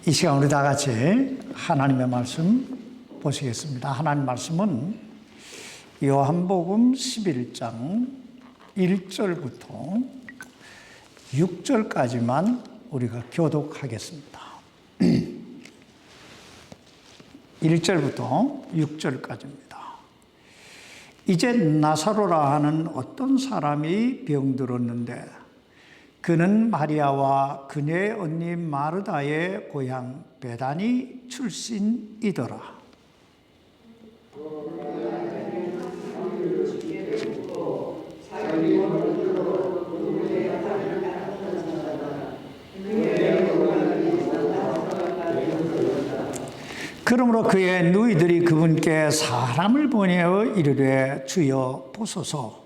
이 시간 우리 다 같이 하나님의 말씀 보시겠습니다. 하나님 말씀은 요한복음 11장 1절부터 6절까지만 우리가 교독하겠습니다. 1절부터 6절까지입니다. 이제 나사로라 하는 어떤 사람이 병들었는데 그는 마리아와 그녀의 언니 마르다의 고향 베다니 출신이더라. 그러므로 그의 누이들이 그분께 사람을 보내어 이르되 주여 보소서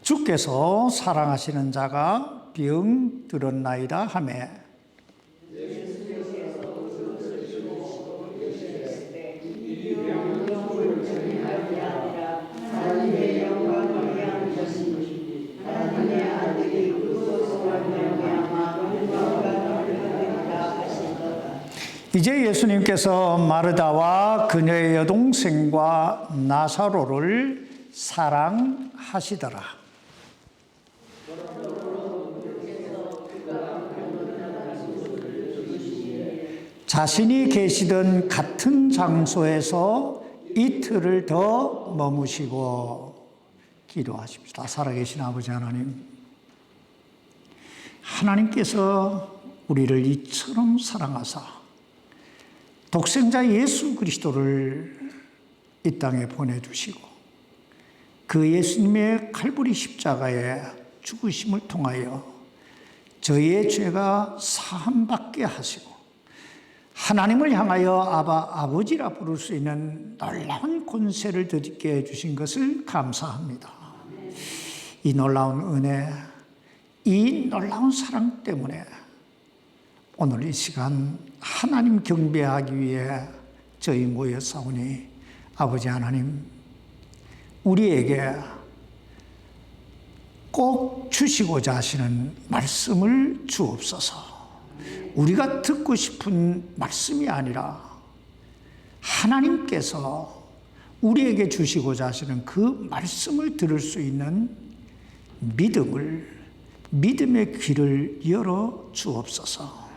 주께서 사랑하시는 자가 병들었나이다 하매 이제 예수님께서 마르다와 그녀의 여동생과 나사로를 사랑하시더라. 자신이 계시던 같은 장소에서 이틀을 더 머무시고 기도하십시다. 살아계신 아버지 하나님, 하나님께서 우리를 이처럼 사랑하사 독생자 예수 그리스도를 이 땅에 보내주시고 그 예수님의 칼부리 십자가의 죽으심을 통하여 저희의 죄가 사함받게 하시고 하나님을 향하여 아버지라 부를 수 있는 놀라운 권세를 얻게 해주신 것을 감사합니다. 이 놀라운 은혜, 이 놀라운 사랑 때문에 오늘 이 시간 하나님 경배하기 위해 저희 모였사오니 아버지 하나님, 우리에게 꼭 주시고자 하시는 말씀을 주옵소서. 우리가 듣고 싶은 말씀이 아니라 하나님께서 우리에게 주시고자 하시는 그 말씀을 들을 수 있는 믿음의 귀를 열어 주옵소서.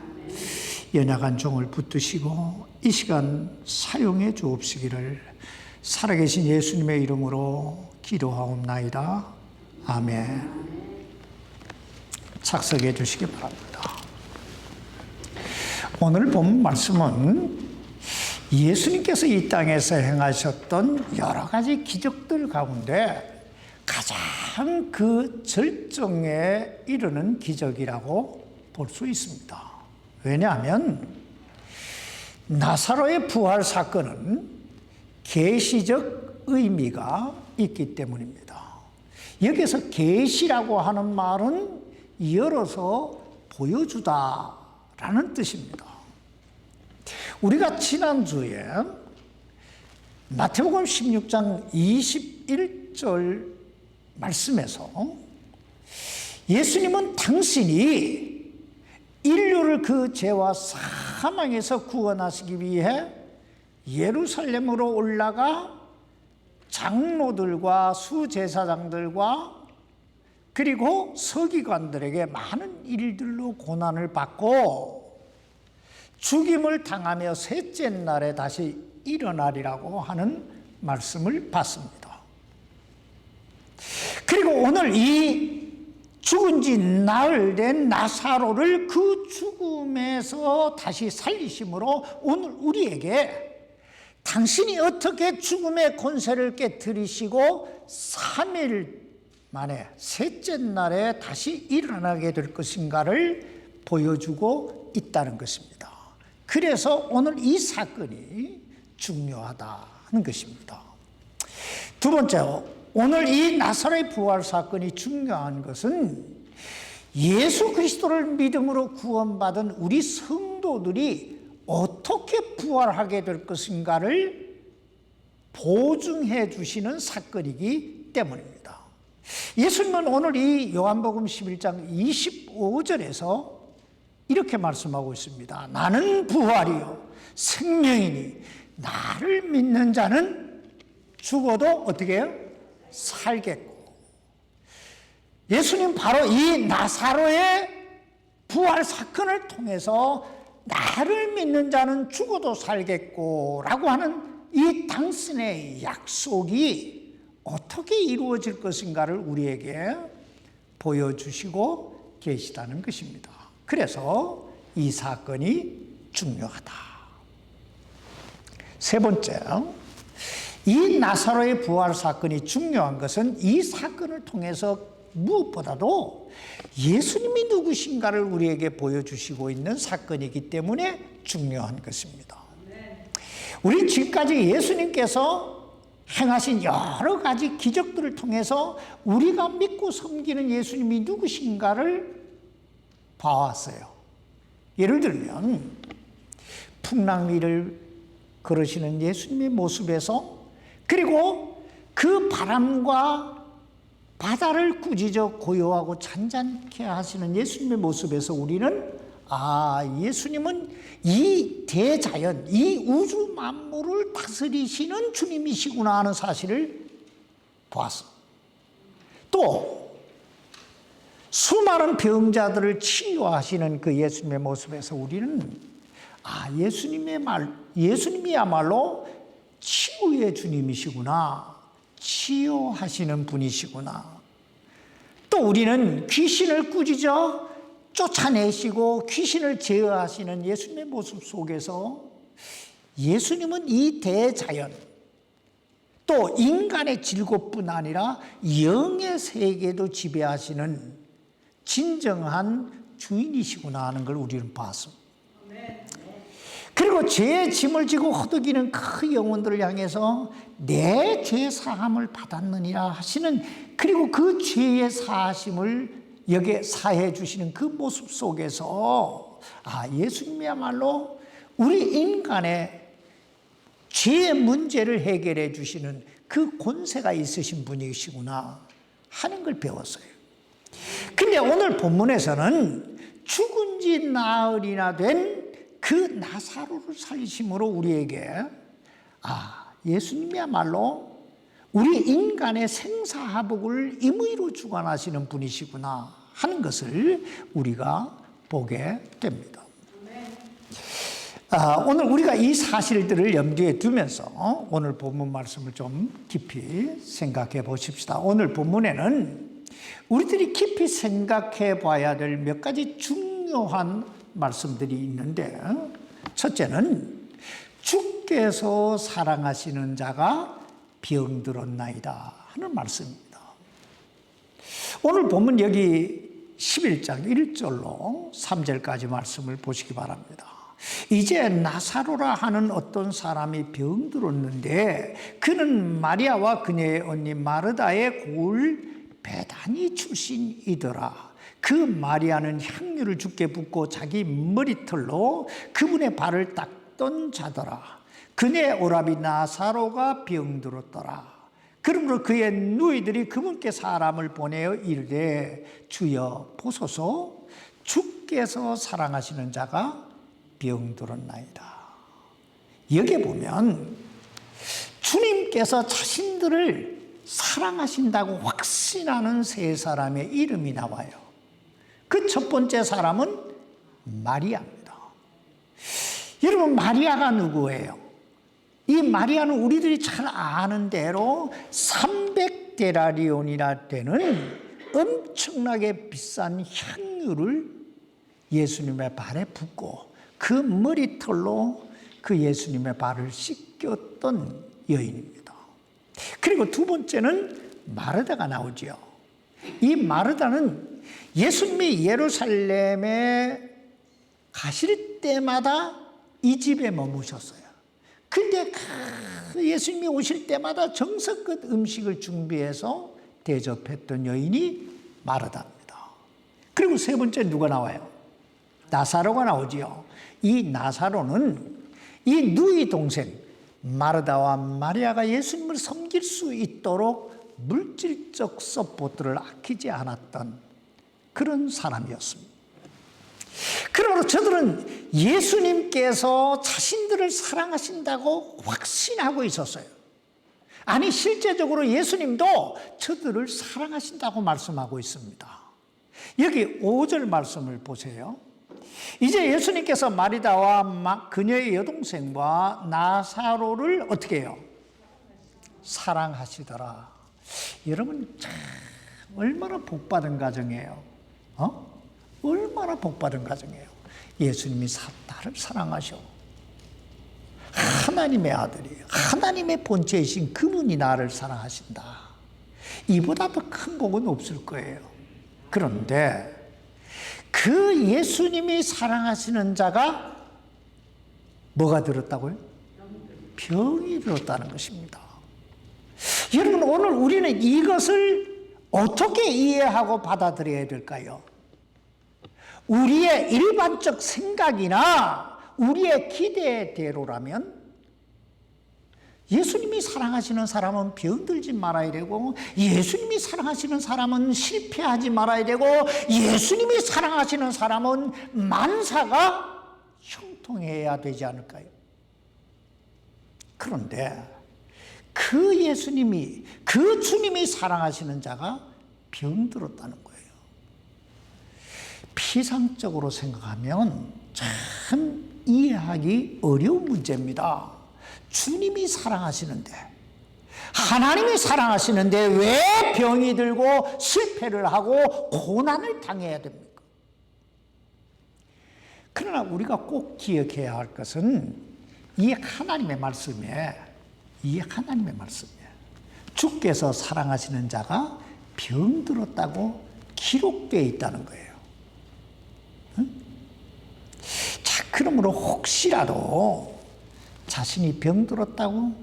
연약한 종을 붙드시고 이 시간 사용해 주옵시기를 살아계신 예수님의 이름으로 기도하옵나이다. 아멘. 착석해 주시기 바랍니다. 오늘 본 말씀은 예수님께서 이 땅에서 행하셨던 여러 가지 기적들 가운데 가장 그 절정에 이르는 기적이라고 볼 수 있습니다. 왜냐하면 나사로의 부활 사건은 계시적 의미가 있기 때문입니다. 여기서 계시라고 하는 말은 열어서 보여주다라는 뜻입니다. 우리가 지난주에 마태복음 16장 21절 말씀에서 예수님은 당신이 인류를 그 죄와 사망에서 구원하시기 위해 예루살렘으로 올라가 장로들과 수제사장들과 그리고 서기관들에게 많은 일들로 고난을 받고 죽임을 당하며 셋째 날에 다시 일어나리라고 하는 말씀을 받습니다. 그리고 오늘 이 죽은 지 나흘 된 나사로를 그 죽음에서 다시 살리심으로 오늘 우리에게 당신이 어떻게 죽음의 권세를 깨뜨리시고 3일 만에 셋째 날에 다시 일어나게 될 것인가를 보여주고 있다는 것입니다. 그래서 오늘 이 사건이 중요하다는 것입니다. 두 번째로 오늘 이 나사로의 부활 사건이 중요한 것은 예수 그리스도를 믿음으로 구원받은 우리 성도들이 어떻게 부활하게 될 것인가를 보증해 주시는 사건이기 때문입니다. 예수님은 오늘 이 요한복음 11장 25절에서 이렇게 말씀하고 있습니다. 나는 부활이요 생명이니 나를 믿는 자는 죽어도 어떻게 해요? 살겠고. 예수님 바로 이 나사로의 부활 사건을 통해서 나를 믿는 자는 죽어도 살겠고 라고 하는 이 당신의 약속이 어떻게 이루어질 것인가를 우리에게 보여주시고 계시다는 것입니다. 그래서 이 사건이 중요하다. 세 번째, 이 나사로의 부활 사건이 중요한 것은 이 사건을 통해서 무엇보다도 예수님이 누구신가를 우리에게 보여주시고 있는 사건이기 때문에 중요한 것입니다. 우리 지금까지 예수님께서 행하신 여러 가지 기적들을 통해서 우리가 믿고 섬기는 예수님이 누구신가를 봐왔어요. 예를 들면 풍랑 위를 걸으시는 예수님의 모습에서, 그리고 그 바람과 바다를 꾸짖어 고요하고 잔잔케 하시는 예수님의 모습에서 우리는 예수님은 이 대자연, 이 우주 만물을 다스리시는 주님이시구나 하는 사실을 보았어. 또 수많은 병자들을 치유하시는 그 예수님의 모습에서 우리는 예수님이야말로 치유의 주님이시구나, 치유하시는 분이시구나. 또 우리는 귀신을 꾸짖어 쫓아내시고 귀신을 제어하시는 예수님의 모습 속에서 예수님은 이 대자연, 또 인간의 즐겁뿐 아니라 영의 세계도 지배하시는 진정한 주인이시구나 하는 걸 우리는 봤습니다. 그리고 죄의 짐을 지고 허덕이는 그 영혼들을 향해서 내 죄 사함을 받았느니라 하시는, 그리고 그 죄의 사하심을 여기에 사해 주시는 그 모습 속에서 예수님이야말로 우리 인간의 죄의 문제를 해결해 주시는 그 권세가 있으신 분이시구나 하는 걸 배웠어요. 근데 오늘 본문에서는 죽은 지 나흘이나 된 그 나사로를 살리심으로 우리에게 예수님이야말로 우리 인간의 생사화복을 임의로 주관하시는 분이시구나 하는 것을 우리가 보게 됩니다. 오늘 우리가 이 사실들을 염두에 두면서 오늘 본문 말씀을 좀 깊이 생각해 보십시다. 오늘 본문에는 우리들이 깊이 생각해 봐야 될 몇 가지 중요한 말씀들이 있는데, 첫째는 주께서 사랑하시는 자가 병들었나이다 하는 말씀입니다. 오늘 본문 여기 11장 1절로 3절까지 말씀을 보시기 바랍니다. 이제 나사로라 하는 어떤 사람이 병들었는데 그는 마리아와 그녀의 언니 마르다의 고을 베다니 출신이더라. 그 마리아는 향유를 주께 붓고 자기 머리털로 그분의 발을 닦던 자더라. 그의 오라비 나사로가 병들었더라. 그러므로 그의 누이들이 그분께 사람을 보내어 이르되 주여 보소서, 주께서 사랑하시는 자가 병들었나이다. 여기에 보면 주님께서 자신들을 사랑하신다고 확신하는 세 사람의 이름이 나와요. 그 첫 번째 사람은 마리아입니다. 여러분, 마리아가 누구예요? 이 마리아는 우리들이 잘 아는 대로 300데나리온이나 되는 엄청나게 비싼 향유를 예수님의 발에 붓고 그 머리털로 그 예수님의 발을 씻겼던 여인입니다. 그리고 두 번째는 마르다가 나오죠. 이 마르다는 예수님이 예루살렘에 가실 때마다 이 집에 머무셨어요. 근데 예수님이 오실 때마다 정성껏 음식을 준비해서 대접했던 여인이 마르다입니다. 그리고 세 번째 누가 나와요? 나사로가 나오지요. 이 나사로는 이 누이 동생 마르다와 마리아가 예수님을 섬길 수 있도록 물질적 서포트를 아끼지 않았던 그런 사람이었습니다. 그러므로 저들은 예수님께서 자신들을 사랑하신다고 확신하고 있었어요. 아니, 실제적으로 예수님도 저들을 사랑하신다고 말씀하고 있습니다. 여기 5절 말씀을 보세요. 이제 예수님께서 마리다와 그녀의 여동생과 나사로를 어떻게 해요? 사랑하시더라. 여러분, 참 얼마나 복받은 가정이에요. 얼마나 복받은 가정이에요. 예수님이 나를 사랑하셔. 하나님의 아들이에요. 하나님의 본체이신 그분이 나를 사랑하신다. 이보다 더 큰 복은 없을 거예요. 그런데 그 예수님이 사랑하시는 자가 뭐가 들었다고요? 병이 들었다는 것입니다. 여러분, 오늘 우리는 이것을 어떻게 이해하고 받아들여야 될까요? 우리의 일반적 생각이나 우리의 기대대로라면 예수님이 사랑하시는 사람은 병들지 말아야 되고, 예수님이 사랑하시는 사람은 실패하지 말아야 되고, 예수님이 사랑하시는 사람은 만사가 형통해야 되지 않을까요? 그런데 그 예수님이, 그 주님이 사랑하시는 자가 병들었다는 거예요. 피상적으로 생각하면 참 이해하기 어려운 문제입니다. 주님이 사랑하시는데, 하나님이 사랑하시는데 왜 병이 들고 실패를 하고 고난을 당해야 됩니까? 그러나 우리가 꼭 기억해야 할 것은 이 하나님의 말씀에, 주께서 사랑하시는 자가 병들었다고 기록되어 있다는 거예요. 자, 그러므로 혹시라도 자신이 병들었다고,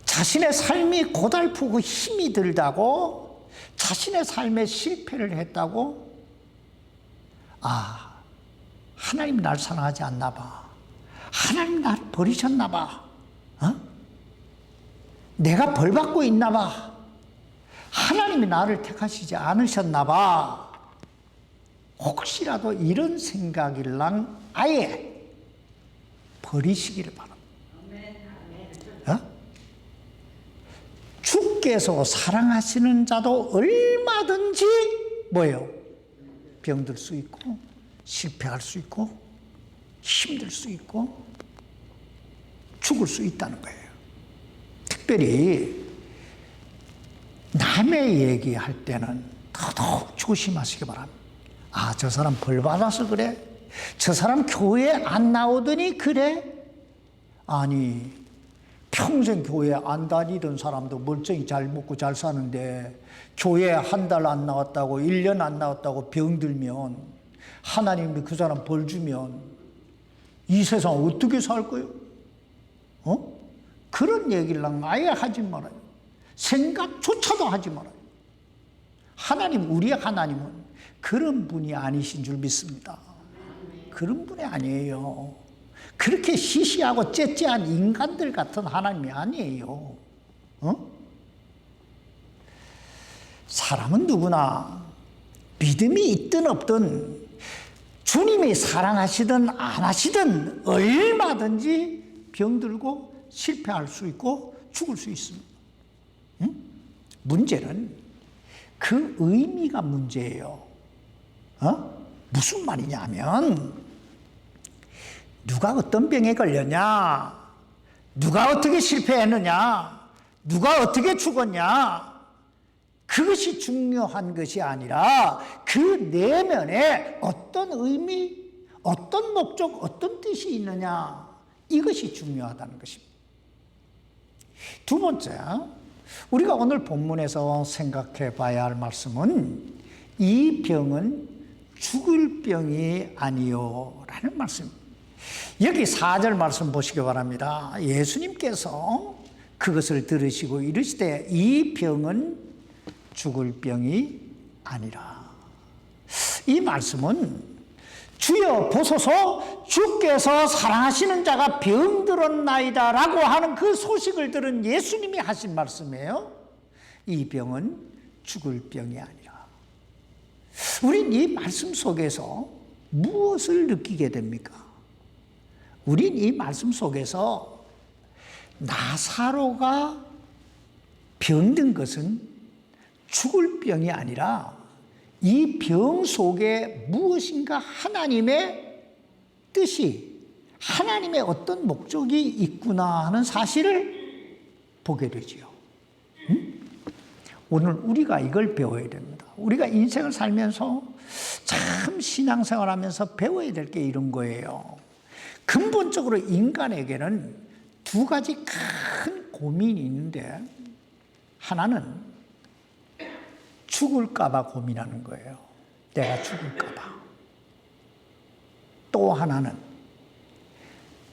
자신의 삶이 고달프고 힘이 들다고, 자신의 삶에 실패를 했다고, 하나님이 날 사랑하지 않나 봐. 하나님이 나를 버리셨나 봐. 내가 벌받고 있나 봐. 하나님이 나를 택하시지 않으셨나 봐. 혹시라도 이런 생각일랑 아예 버리시기를 바랍니다. 주께서 사랑하시는 자도 얼마든지 뭐예요? 병들 수 있고, 실패할 수 있고, 힘들 수 있고, 죽을 수 있다는 거예요. 특별히 남의 얘기할 때는 더더욱 조심하시기 바랍니다. 저 사람 벌 받아서 그래? 저 사람 교회 안 나오더니 그래? 아니, 평생 교회 안 다니던 사람도 멀쩡히 잘 먹고 잘 사는데 교회 한 달 안 나왔다고, 1년 안 나왔다고 병들면, 하나님이 그 사람 벌 주면 이 세상 어떻게 살 거예요? 그런 얘기를 아예 하지 말아요. 생각조차도 하지 말아요. 우리의 하나님은 그런 분이 아니신 줄 믿습니다. 그런 분이 아니에요. 그렇게 시시하고 째째한 인간들 같은 하나님이 아니에요. 사람은 누구나 믿음이 있든 없든, 주님이 사랑하시든 안 하시든 얼마든지 병들고 실패할 수 있고 죽을 수 있습니다. 문제는 그 의미가 문제예요. 무슨 말이냐 하면, 누가 어떤 병에 걸렸냐, 누가 어떻게 실패했느냐, 누가 어떻게 죽었냐, 그것이 중요한 것이 아니라 그 내면에 어떤 의미, 어떤 목적, 어떤 뜻이 있느냐, 이것이 중요하다는 것입니다. 두 번째, 우리가 오늘 본문에서 생각해 봐야 할 말씀은 이 병은 죽을 병이 아니요 라는 말씀입니다. 여기 4절 말씀 보시기 바랍니다. 예수님께서 그것을 들으시고 이르시되 이 병은 죽을 병이 아니라. 이 말씀은 주여 보소서, 주께서 사랑하시는 자가 병들었나이다 라고 하는 그 소식을 들은 예수님이 하신 말씀이에요. 이 병은 죽을 병이 아니라. 우린 이 말씀 속에서 무엇을 느끼게 됩니까? 우린 이 말씀 속에서 나사로가 병든 것은 죽을 병이 아니라 이 병 속에 무엇인가 하나님의 뜻이, 하나님의 어떤 목적이 있구나 하는 사실을 보게 되지요. 오늘 우리가 이걸 배워야 됩니다. 우리가 인생을 살면서 참 신앙생활하면서 배워야 될 게 이런 거예요. 근본적으로 인간에게는 두 가지 큰 고민이 있는데, 하나는 죽을까 봐 고민하는 거예요. 내가 죽을까 봐. 또 하나는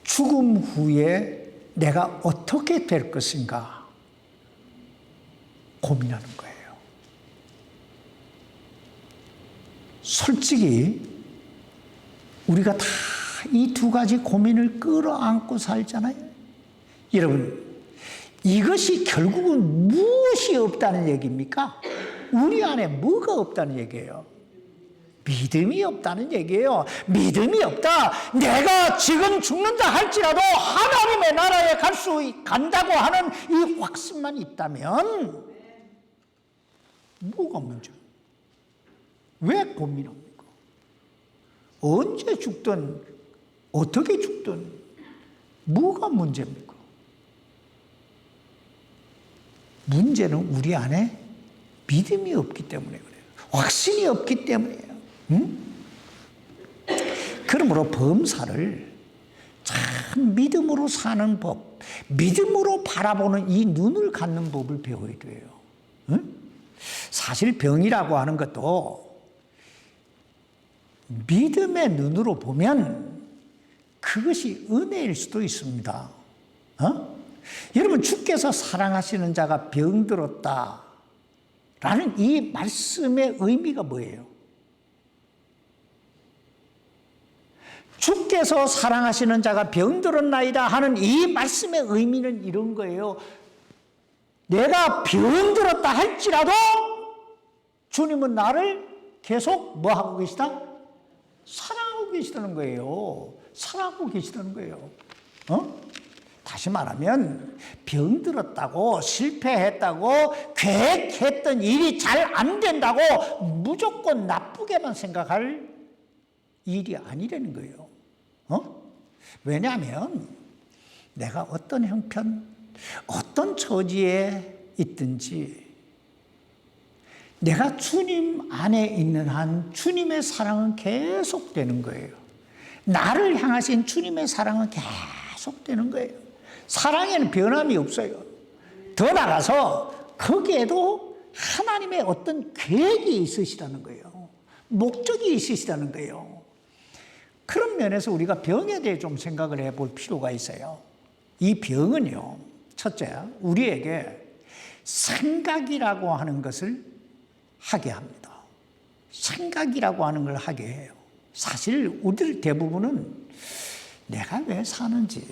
죽음 후에 내가 어떻게 될 것인가 고민하는 거예요. 솔직히 우리가 다 이 두 가지 고민을 끌어안고 살잖아요. 여러분, 이것이 결국은 무엇이 없다는 얘기입니까? 우리 안에 뭐가 없다는 얘기예요? 믿음이 없다는 얘기예요. 믿음이 없다. 내가 지금 죽는다 할지라도 하나님의 나라에 간다고 하는 이 확신만 있다면 뭐가 문제야? 왜 고민합니까? 언제 죽든 어떻게 죽든 뭐가 문제입니까? 문제는 우리 안에 믿음이 없기 때문에 그래요. 확신이 없기 때문이에요. 그러므로 범사를 참 믿음으로 사는 법, 믿음으로 바라보는 이 눈을 갖는 법을 배워야 돼요. 사실 병이라고 하는 것도 믿음의 눈으로 보면 그것이 은혜일 수도 있습니다. 여러분, 주께서 사랑하시는 자가 병들었다 라는 이 말씀의 의미가 뭐예요? 주께서 사랑하시는 자가 병들었나이다 하는 이 말씀의 의미는 이런 거예요. 내가 병들었다 할지라도 주님은 나를 계속 뭐 하고 계시다? 사랑하고 계시다는 거예요. 사랑하고 계시다는 거예요. 다시 말하면 병들었다고, 실패했다고, 계획했던 일이 잘 안 된다고 무조건 나쁘게만 생각할 일이 아니라는 거예요. 왜냐하면 내가 어떤 형편, 어떤 처지에 있든지 내가 주님 안에 있는 한 주님의 사랑은 계속되는 거예요. 나를 향하신 주님의 사랑은 계속되는 거예요. 사랑에는 변함이 없어요. 더 나아가서 거기에도 하나님의 어떤 계획이 있으시다는 거예요. 목적이 있으시다는 거예요. 그런 면에서 우리가 병에 대해 좀 생각을 해볼 필요가 있어요. 이 병은요, 첫째, 우리에게 생각이라고 하는 것을 하게 합니다. 생각이라고 하는 걸 하게 해요. 사실 우리들 대부분은 내가 왜 사는지,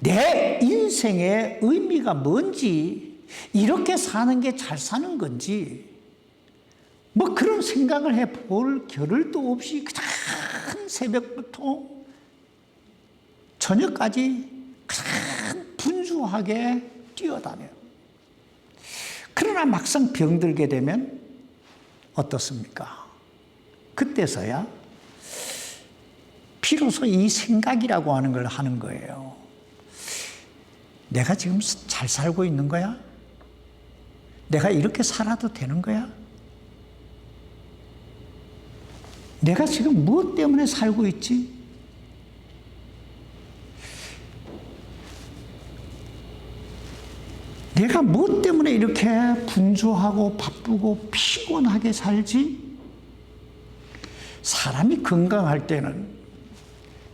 내 인생의 의미가 뭔지, 이렇게 사는 게 잘 사는 건지 뭐 그런 생각을 해볼 겨를도 없이 그냥 새벽부터 저녁까지 그냥 분주하게 뛰어다녀요. 그러나 막상 병들게 되면 어떻습니까? 그때서야 비로소 이 생각이라고 하는 걸 하는 거예요. 내가 지금 잘 살고 있는 거야? 내가 이렇게 살아도 되는 거야? 내가 지금 무엇 때문에 살고 있지? 내가 무엇 때문에 이렇게 분주하고 바쁘고 피곤하게 살지? 사람이 건강할 때는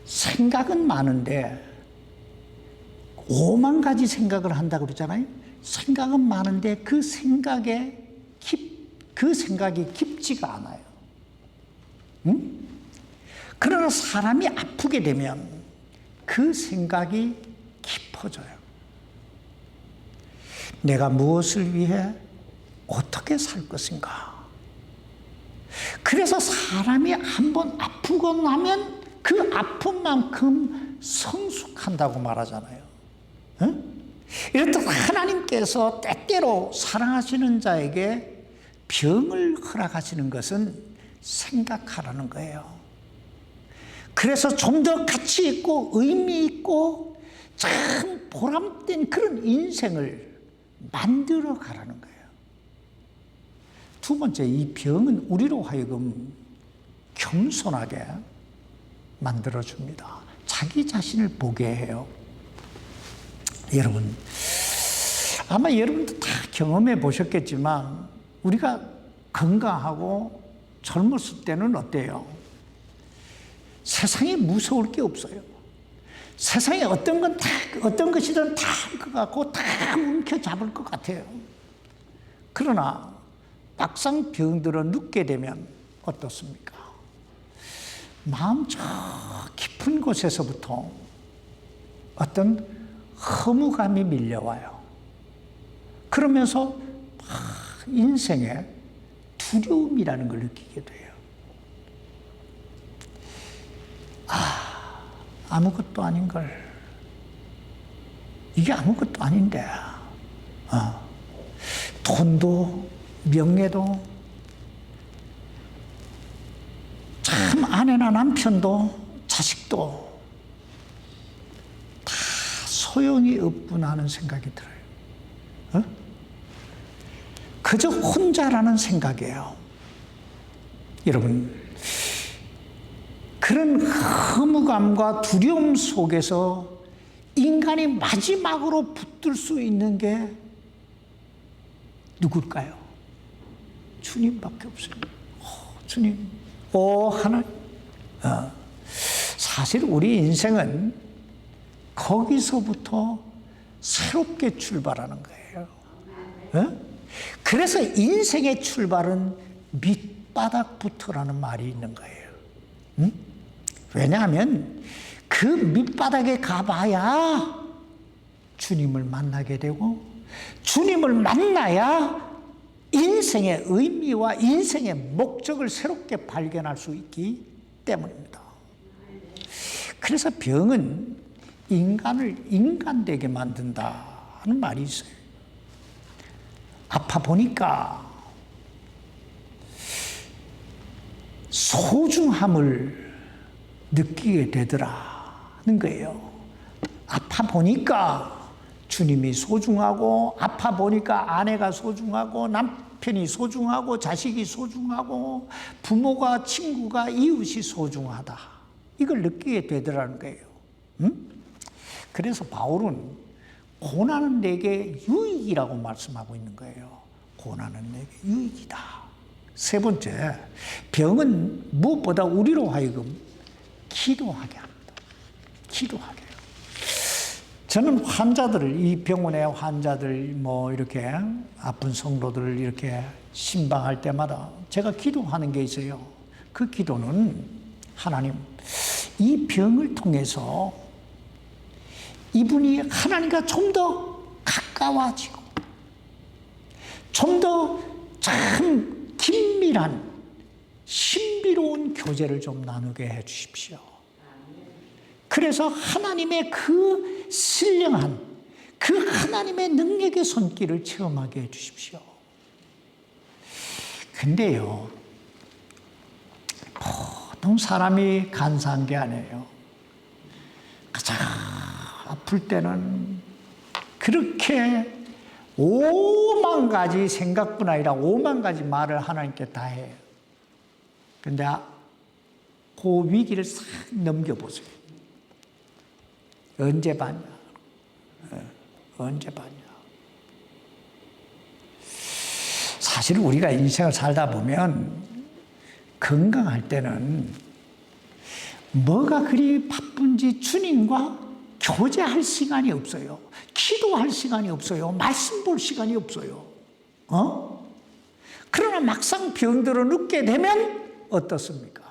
생각은 많은데 5만 가지 생각을 한다고 그러잖아요. 생각은 많은데 그 생각이 깊지가 않아요. 그러나 사람이 아프게 되면 그 생각이 깊어져요. 내가 무엇을 위해 어떻게 살 것인가? 그래서 사람이 한번 아프고 나면 그 아픈 만큼 성숙한다고 말하잖아요. 이렇듯 하나님께서 때때로 사랑하시는 자에게 병을 허락하시는 것은 생각하라는 거예요. 그래서 좀 더 가치 있고 의미 있고 참 보람된 그런 인생을 만들어 가라는 거예요. 두 번째, 이 병은 우리로 하여금 겸손하게 만들어줍니다. 자기 자신을 보게 해요. 여러분, 아마 여러분도 다 경험해 보셨겠지만 우리가 건강하고 젊었을 때는 어때요? 세상에 무서울 게 없어요. 세상에 어떤 것이든 다 할 것 같고 다 움켜잡을 것 같아요. 그러나 막상 병들어 눕게 되면 어떻습니까? 마음 저 깊은 곳에서부터 어떤 허무감이 밀려와요. 그러면서 인생에 두려움이라는 걸 느끼게 돼요. 아무것도 아닌 걸. 이게 아무것도 아닌데. 돈도 명예도 참 아내나 남편도 자식도 다 소용이 없구나 하는 생각이 들어요. 그저 혼자라는 생각이에요. 여러분, 그런 허무감과 두려움 속에서 인간이 마지막으로 붙들 수 있는 게 누굴까요? 주님밖에 없어요. 주님, 하나님. 사실 우리 인생은 거기서부터 새롭게 출발하는 거예요. 그래서 인생의 출발은 밑바닥부터라는 말이 있는 거예요. 왜냐하면 그 밑바닥에 가봐야 주님을 만나게 되고, 주님을 만나야 인생의 의미와 인생의 목적을 새롭게 발견할 수 있기 때문입니다. 그래서 병은 인간을 인간되게 만든다는 말이 있어요. 아파 보니까 소중함을 느끼게 되더라는 거예요. 아파 보니까 주님이 소중하고, 아파 보니까 아내가 소중하고, 남편이 소중하고, 자식이 소중하고, 부모가, 친구가, 이웃이 소중하다. 이걸 느끼게 되더라는 거예요. 그래서 바울은 고난은 내게 유익이라고 말씀하고 있는 거예요. 고난은 내게 유익이다. 세 번째, 병은 무엇보다 우리로 하여금 기도하게 합니다. 기도하게. 저는 환자들을, 이 병원의 환자들, 이렇게 아픈 성도들을 이렇게 신방할 때마다 제가 기도하는 게 있어요. 그 기도는, 하나님, 이 병을 통해서 이분이 하나님과 좀 더 가까워지고, 좀 더 참 긴밀한, 신비로운 교제를 좀 나누게 해 주십시오. 그래서 하나님의 그 신령한, 그 하나님의 능력의 손길을 체험하게 해 주십시오. 근데요, 보통 사람이 간사한 게 아니에요. 가장 아플 때는 그렇게 5만 가지 생각뿐 아니라 5만 가지 말을 하나님께 다 해요. 근데 그 위기를 싹 넘겨보세요. 언제 봤냐? 언제 봤냐? 사실 우리가 인생을 살다 보면 건강할 때는 뭐가 그리 바쁜지 주님과 교제할 시간이 없어요. 기도할 시간이 없어요. 말씀 볼 시간이 없어요. 그러나 막상 병들어 눕게 되면 어떻습니까?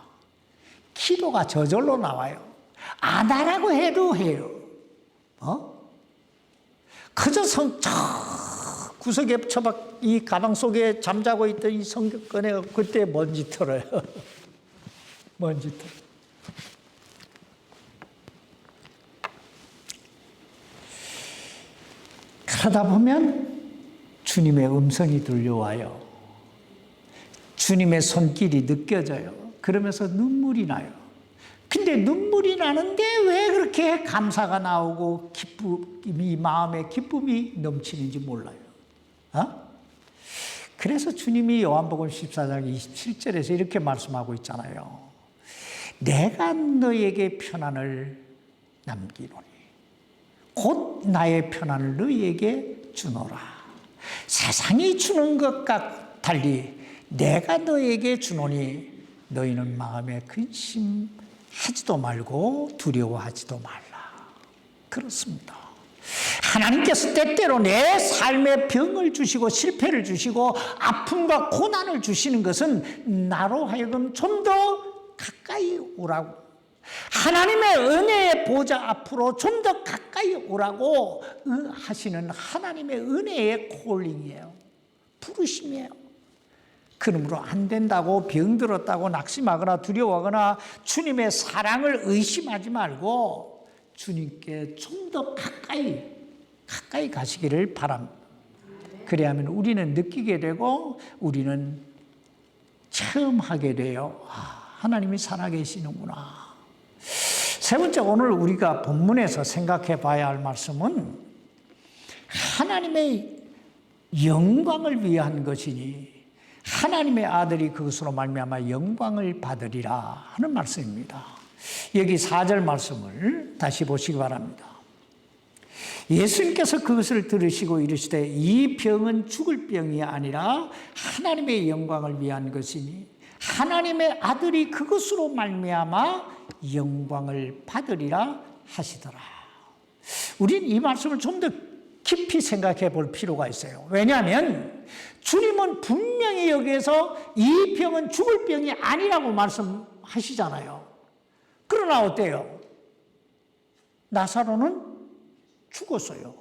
기도가 저절로 나와요. 안 하라고 해도 해요. 그저 구석에 처박 이 가방 속에 잠자고 있던 이 성경 꺼내 그때 먼지 털어요. 먼지 털어. 그러다 보면 주님의 음성이 들려와요. 주님의 손길이 느껴져요. 그러면서 눈물이 나요. 근데 눈물이 나는데 왜 그렇게 감사가 나오고 기쁨이, 마음에 기쁨이 넘치는지 몰라요. 그래서 주님이 요한복음 14장 27절에서 이렇게 말씀하고 있잖아요. 내가 너에게 편안을 남기노니 곧 나의 편안을 너희에게 주노라. 세상이 주는 것과 달리 내가 너에게 주노니 너희는 마음에 근심하지도 말고 두려워하지도 말라. 그렇습니다. 하나님께서 때때로 내 삶에 병을 주시고 실패를 주시고 아픔과 고난을 주시는 것은 나로 하여금 좀 더 가까이 오라고, 하나님의 은혜의 보좌 앞으로 좀 더 가까이 오라고 하시는 하나님의 은혜의 콜링이에요. 부르심이에요. 그러므로 안 된다고 병들었다고 낙심하거나 두려워하거나 주님의 사랑을 의심하지 말고 주님께 좀 더 가까이 가시기를 바랍니다. 그래야만 우리는 느끼게 되고 우리는 체험하게 돼요. 하나님이 살아계시는구나. 세 번째, 오늘 우리가 본문에서 생각해 봐야 할 말씀은 하나님의 영광을 위한 것이니 하나님의 아들이 그것으로 말미암아 영광을 받으리라 하는 말씀입니다. 여기 4절 말씀을 다시 보시기 바랍니다. 예수님께서 그것을 들으시고 이르시되 이 병은 죽을 병이 아니라 하나님의 영광을 위한 것이니 하나님의 아들이 그것으로 말미암아 영광을 받으리라 하시더라. 우리는 이 말씀을 좀 더 깊이 생각해 볼 필요가 있어요. 왜냐하면 주님은 분명히 여기에서 이 병은 죽을 병이 아니라고 말씀하시잖아요. 그러나 어때요? 나사로는 죽었어요.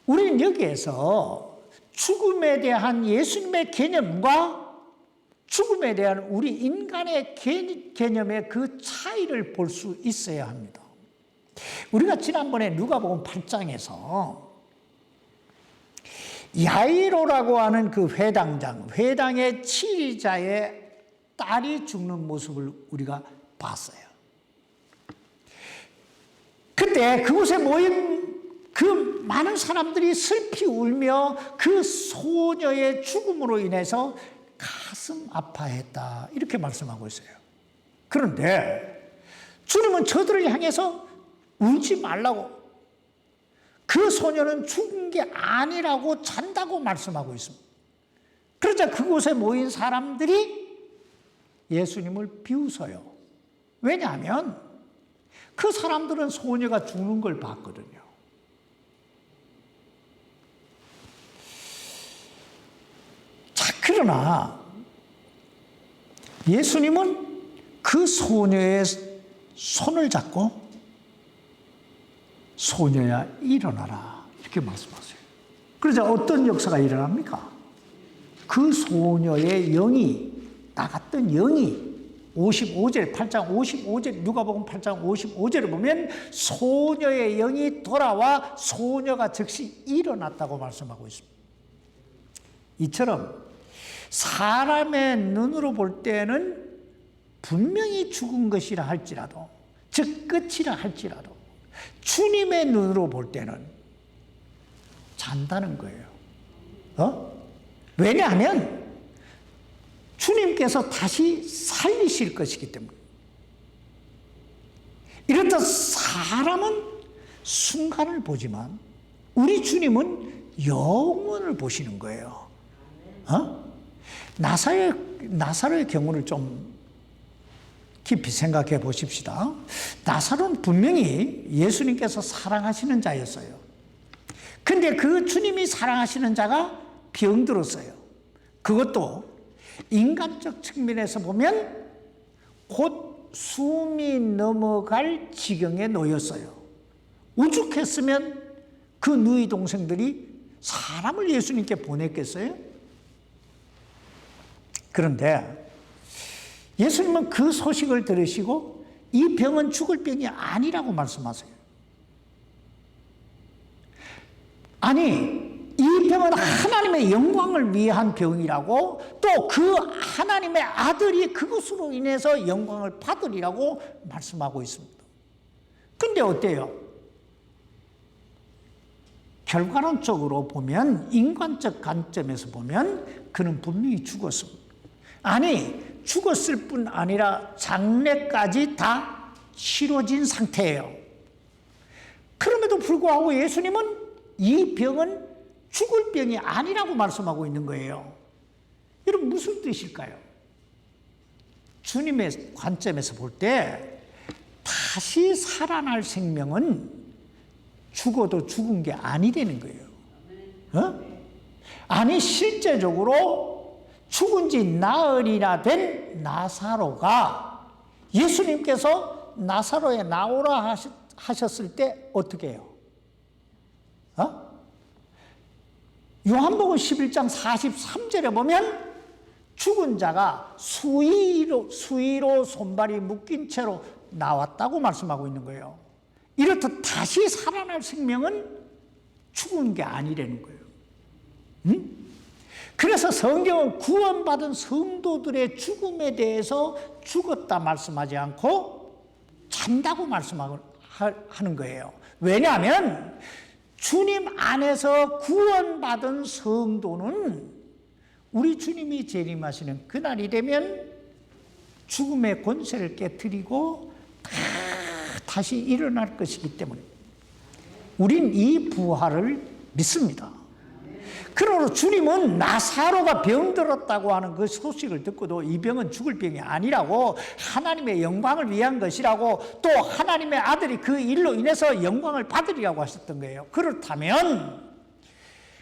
우리는 여기에서 죽음에 대한 예수님의 개념과 죽음에 대한 우리 인간의 개념의 그 차이를 볼 수 있어야 합니다. 우리가 지난번에 누가복음 8장에서 야이로라고 하는 그 회당의 치리자의 딸이 죽는 모습을 우리가 봤어요. 그때 그곳에 모인 그 많은 사람들이 슬피 울며 그 소녀의 죽음으로 인해서 가슴 아파했다, 이렇게 말씀하고 있어요. 그런데 주님은 저들을 향해서 울지 말라고, 그 소녀는 죽은 게 아니라고 잔다고 말씀하고 있습니다. 그러자 그곳에 모인 사람들이 예수님을 비웃어요. 왜냐하면 그 사람들은 소녀가 죽는 걸 봤거든요. 자, 그러나 예수님은 그 소녀의 손을 잡고 소녀야 일어나라, 이렇게 말씀하세요. 그러자 어떤 역사가 일어납니까? 그 소녀의 영이, 나갔던 영이 55절, 8장 55절, 누가복음 8장 55절을 보면 소녀의 영이 돌아와 소녀가 즉시 일어났다고 말씀하고 있습니다. 이처럼 사람의 눈으로 볼 때는 분명히 죽은 것이라 할지라도, 즉 끝이라 할지라도 주님의 눈으로 볼 때는 잔다는 거예요. 왜냐하면 주님께서 다시 살리실 것이기 때문에. 이렇듯 사람은 순간을 보지만 우리 주님은 영원을 보시는 거예요. 나사로의 경우를 좀 깊이 생각해 보십시다. 나사로는 분명히 예수님께서 사랑하시는 자였어요. 근데 그 주님이 사랑하시는 자가 병들었어요. 그것도 인간적 측면에서 보면 곧 숨이 넘어갈 지경에 놓였어요. 오죽했으면 그 누이 동생들이 사람을 예수님께 보냈겠어요? 그런데 예수님은 그 소식을 들으시고 이 병은 죽을 병이 아니라고 말씀하세요. 아니, 이 병은 하나님의 영광을 위한 병이라고, 또 그 하나님의 아들이 그것으로 인해서 영광을 받으리라고 말씀하고 있습니다. 근데 어때요? 결과론적으로 보면, 인간적 관점에서 보면 그는 분명히 죽었습니다. 아니, 죽었을 뿐 아니라 장례까지 다 치러진 상태예요. 그럼에도 불구하고 예수님은 이 병은 죽을 병이 아니라고 말씀하고 있는 거예요. 여러분, 무슨 뜻일까요? 주님의 관점에서 볼 때 다시 살아날 생명은 죽어도 죽은 게 아니라는 거예요. 아니, 실제적으로 죽은 지 나흘이나 된 나사로가 예수님께서 나사로에 나오라 하셨을 때 어떻게 해요? 요한복음 11장 43절에 보면 죽은 자가 수의로 손발이 묶인 채로 나왔다고 말씀하고 있는 거예요. 이렇듯 다시 살아날 생명은 죽은 게 아니라는 거예요. 그래서 성경은 구원받은 성도들의 죽음에 대해서 죽었다 말씀하지 않고 잔다고 말씀하는 거예요. 왜냐하면 주님 안에서 구원받은 성도는 우리 주님이 재림하시는 그날이 되면 죽음의 권세를 깨뜨리고 다시 일어날 것이기 때문에 우린 이 부활을 믿습니다. 그러므로 주님은 나사로가 병들었다고 하는 그 소식을 듣고도 이 병은 죽을 병이 아니라고, 하나님의 영광을 위한 것이라고, 또 하나님의 아들이 그 일로 인해서 영광을 받으리라고 하셨던 거예요. 그렇다면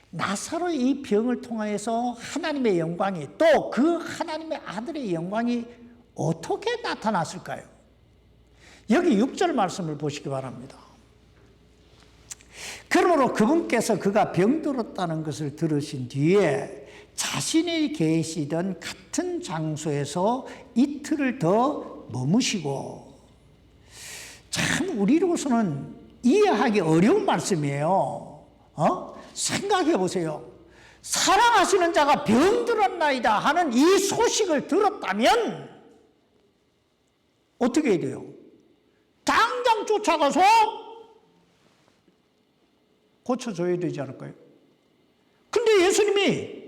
나사로의 이 병을 통해서 하나님의 영광이, 또 그 하나님의 아들의 영광이 어떻게 나타났을까요? 여기 6절 말씀을 보시기 바랍니다. 그러므로 그분께서 그가 병들었다는 것을 들으신 뒤에 자신이 계시던 같은 장소에서 이틀을 더 머무시고, 참 우리로서는 이해하기 어려운 말씀이에요. 생각해 보세요. 사랑하시는 자가 병들었나이다 하는 이 소식을 들었다면 어떻게 해야 돼요? 당장 쫓아가서 고쳐줘야 되지 않을까요? 근데 예수님이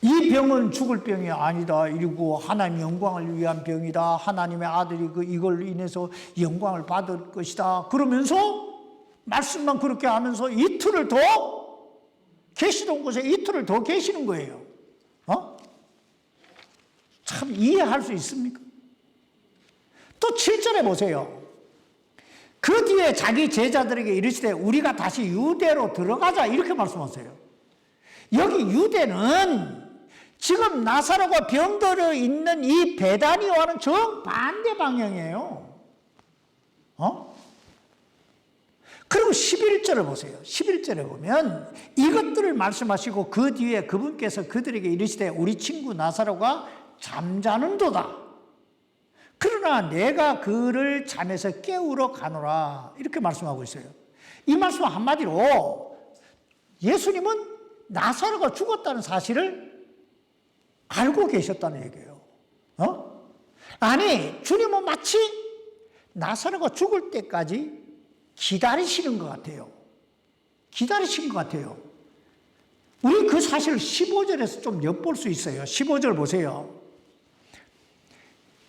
이 병은 죽을 병이 아니다 이러고 하나님 영광을 위한 병이다, 하나님의 아들이 이걸 인해서 영광을 받을 것이다 그러면서 말씀만 그렇게 하면서 이틀을 더 계시던 곳에 이틀을 더 계시는 거예요. 참 이해할 수 있습니까? 또 7절에 보세요. 그 뒤에 자기 제자들에게 이르시되 우리가 다시 유대로 들어가자 이렇게 말씀하세요. 여기 유대는 지금 나사로가 병들어 있는 이 베다니와는 정반대 방향이에요. 그리고 11절을 보세요. 11절에 보면 이것들을 말씀하시고 그 뒤에 그분께서 그들에게 이르시되 우리 친구 나사로가 잠자는도다. 그러나 내가 그를 잠에서 깨우러 가노라 이렇게 말씀하고 있어요. 이 말씀 한마디로 예수님은 나사로가 죽었다는 사실을 알고 계셨다는 얘기예요. 아니, 주님은 마치 나사로가 죽을 때까지 기다리시는 것 같아요. 기다리신 것 같아요. 우리 그 사실을 15절에서 좀 엿볼 수 있어요. 15절 보세요.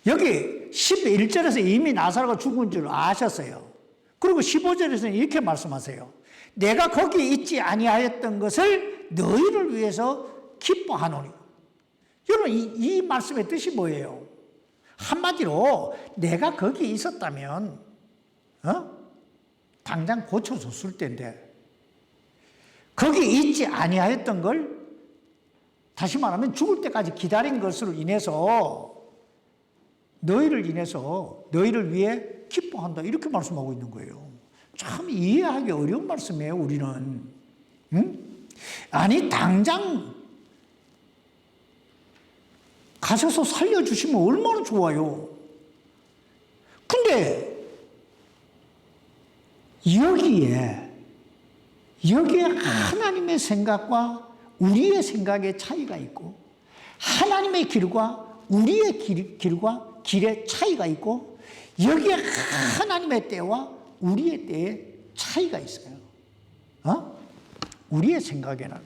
여기 11절에서 이미 나사로가 죽은 줄 아셨어요. 그리고 15절에서는 이렇게 말씀하세요. 내가 거기 있지 아니하였던 것을 너희를 위해서 기뻐하노니. 여러분, 이 말씀의 뜻이 뭐예요? 한마디로 내가 거기 있었다면 당장 고쳐줬을 텐데 거기 있지 아니하였던 걸, 다시 말하면 죽을 때까지 기다린 것으로 인해서 너희를 위해 기뻐한다 이렇게 말씀하고 있는 거예요. 참 이해하기 어려운 말씀이에요, 우리는. 응? 아니, 당장 가셔서 살려주시면 얼마나 좋아요. 근데 여기에 하나님의 생각과 우리의 생각의 차이가 있고, 하나님의 길과 우리의 길과 길의 차이가 있고, 여기에 하나님의 때와 우리의 때의 차이가 있어요. 우리의 생각에는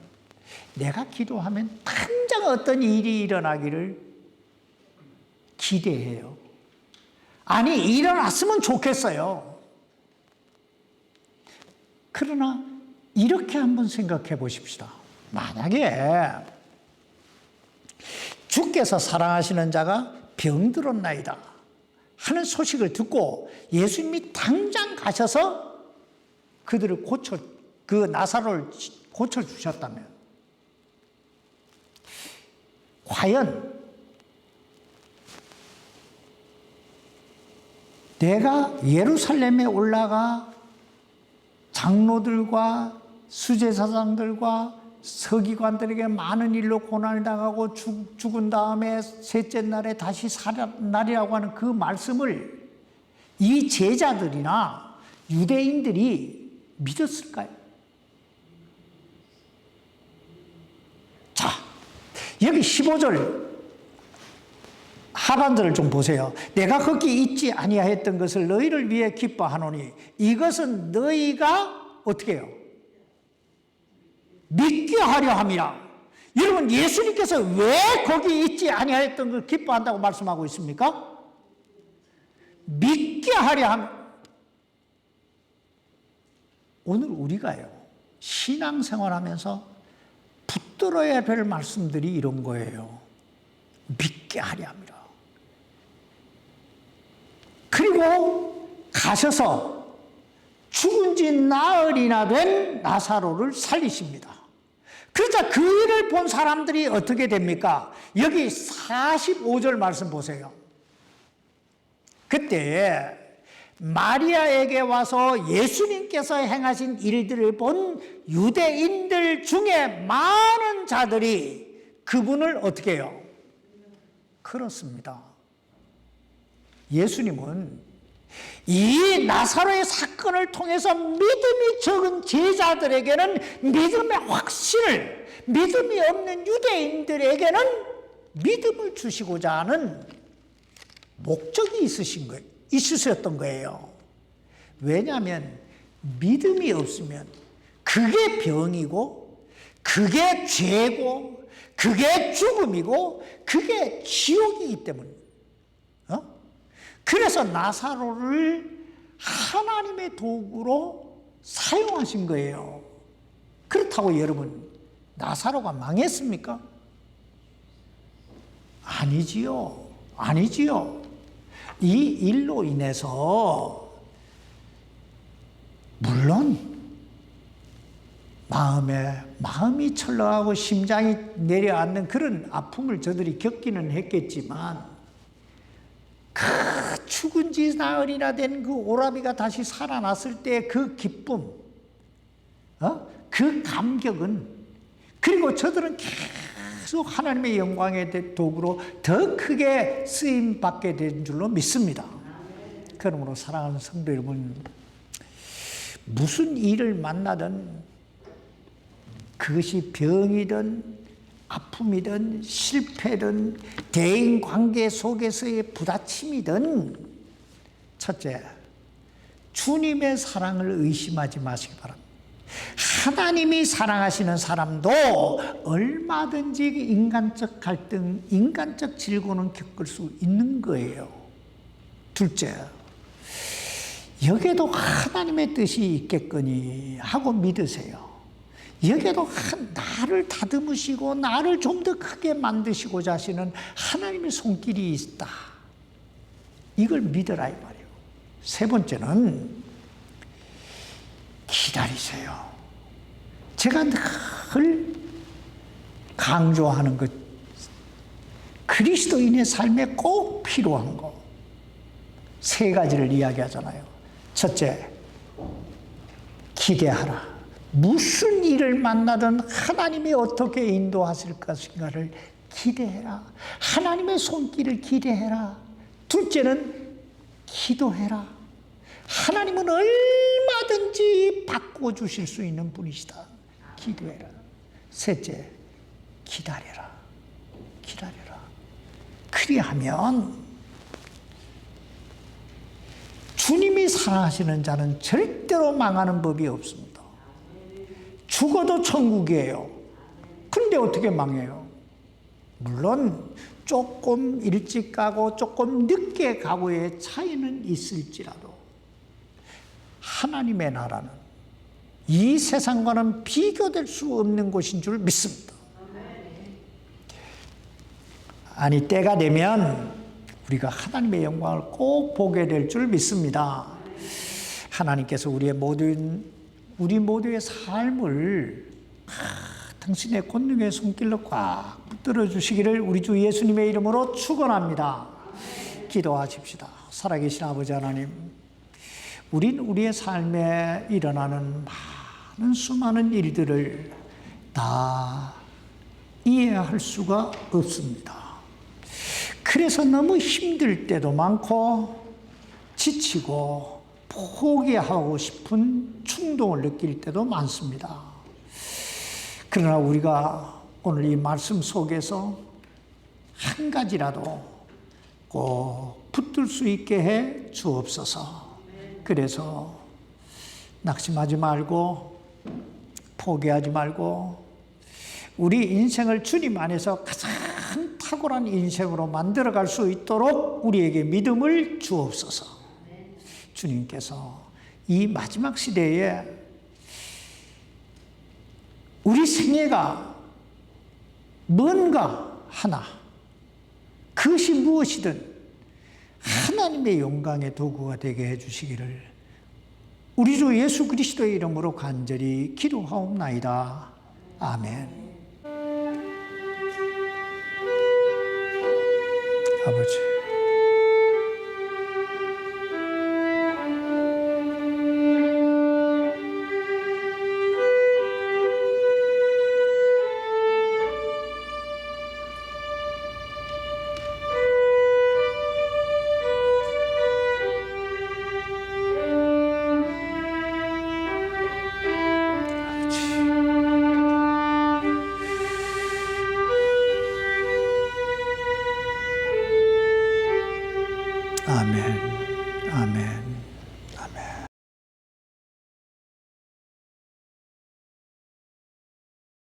내가 기도하면 당장 어떤 일이 일어나기를 기대해요. 아니, 일어났으면 좋겠어요. 그러나 이렇게 한번 생각해 보십시다. 만약에 주께서 사랑하시는 자가 병들었나이다 하는 소식을 듣고 예수님이 당장 가셔서 그들을 그 나사로를 고쳐주셨다면, 과연 내가 예루살렘에 올라가 장로들과 수제사장들과 서기관들에게 많은 일로 고난을 당하고 죽은 다음에 셋째 날에 다시 살아나리라고 하는 그 말씀을 이 제자들이나 유대인들이 믿었을까요? 자, 여기 15절 하반절을 좀 보세요. 내가 거기 있지 아니하였던 것을 너희를 위해 기뻐하노니 이것은 너희가 어떻게 해요? 믿게 하려 함이라. 여러분, 예수님께서 왜 거기 있지 아니하였던 걸 기뻐한다고 말씀하고 있습니까? 믿게 하려 함. 오늘 우리가요, 신앙생활하면서 붙들어야 될 말씀들이 이런 거예요. 믿게 하려 함이라. 그리고 가셔서 죽은 지 나흘이나 된 나사로를 살리십니다. 그러자 그 일을 본 사람들이 어떻게 됩니까? 여기 45절 말씀 보세요. 그때 마리아에게 와서 예수님께서 행하신 일들을 본 유대인들 중에 많은 자들이 그분을 어떻게 해요? 그렇습니다. 예수님은 이 나사로의 사건을 통해서 믿음이 적은 제자들에게는 믿음의 확신을, 믿음이 없는 유대인들에게는 믿음을 주시고자 하는 목적이 있으셨던 거예요. 왜냐하면 믿음이 없으면 그게 병이고, 그게 죄고, 그게 죽음이고, 그게 지옥이기 때문입니다. 그래서 나사로를 하나님의 도구로 사용하신 거예요. 그렇다고 여러분, 나사로가 망했습니까? 아니지요. 아니지요. 이 일로 인해서 물론 마음이 철렁하고 심장이 내려앉는 그런 아픔을 저들이 겪기는 했겠지만, 그 죽은 지 나흘이나 된 그 오라비가 다시 살아났을 때 그 기쁨, 그 감격은, 그리고 저들은 계속 하나님의 영광의 도구로 더 크게 쓰임받게 된 줄로 믿습니다. 그러므로 사랑하는 성도 여러분, 무슨 일을 만나든 그것이 병이든 아픔이든 실패든 대인관계 속에서의 부딪힘이든, 첫째, 주님의 사랑을 의심하지 마시기 바랍니다. 하나님이 사랑하시는 사람도 얼마든지 인간적 갈등, 인간적 질고는 겪을 수 있는 거예요. 둘째, 여기에도 하나님의 뜻이 있겠거니 하고 믿으세요. 여기에도 나를 다듬으시고 나를 좀 더 크게 만드시고자 하시는 하나님의 손길이 있다. 이걸 믿어라 이 말이에요. 세 번째는 기다리세요. 제가 늘 강조하는 것, 그리스도인의 삶에 꼭 필요한 거 세 가지를 이야기하잖아요. 첫째, 기대하라. 무슨 일을 만나든 하나님이 어떻게 인도하실 것인가를 기대해라. 하나님의 손길을 기대해라. 둘째는 기도해라. 하나님은 얼마든지 바꿔주실 수 있는 분이시다. 기도해라. 셋째, 기다려라. 기다려라. 그리하면 주님이 사랑하시는 자는 절대로 망하는 법이 없습니다. 죽어도 천국이에요. 근데 어떻게 망해요? 물론 조금 일찍 가고 조금 늦게 가고의 차이는 있을지라도 하나님의 나라는 이 세상과는 비교될 수 없는 곳인 줄 믿습니다. 아니, 때가 되면 우리가 하나님의 영광을 꼭 보게 될 줄 믿습니다. 하나님께서 우리 모두의 삶을 당신의 권능의 손길로 꽉 붙들어 주시기를 우리 주 예수님의 이름으로 축원합니다. 기도하십시다. 살아계신 아버지 하나님, 우린 우리의 삶에 일어나는 많은 수많은 일들을 다 이해할 수가 없습니다. 그래서 너무 힘들 때도 많고 지치고 포기하고 싶은 충동을 느낄 때도 많습니다. 그러나 우리가 오늘 이 말씀 속에서 한 가지라도 꼭 붙들 수 있게 해 주옵소서. 그래서 낙심하지 말고 포기하지 말고 우리 인생을 주님 안에서 가장 탁월한 인생으로 만들어갈 수 있도록 우리에게 믿음을 주옵소서. 주님께서 이 마지막 시대에 우리 생애가 뭔가 하나, 그것이 무엇이든 하나님의 영광의 도구가 되게 해주시기를 우리 주 예수 그리스도의 이름으로 간절히 기도하옵나이다. 아멘. 아버지,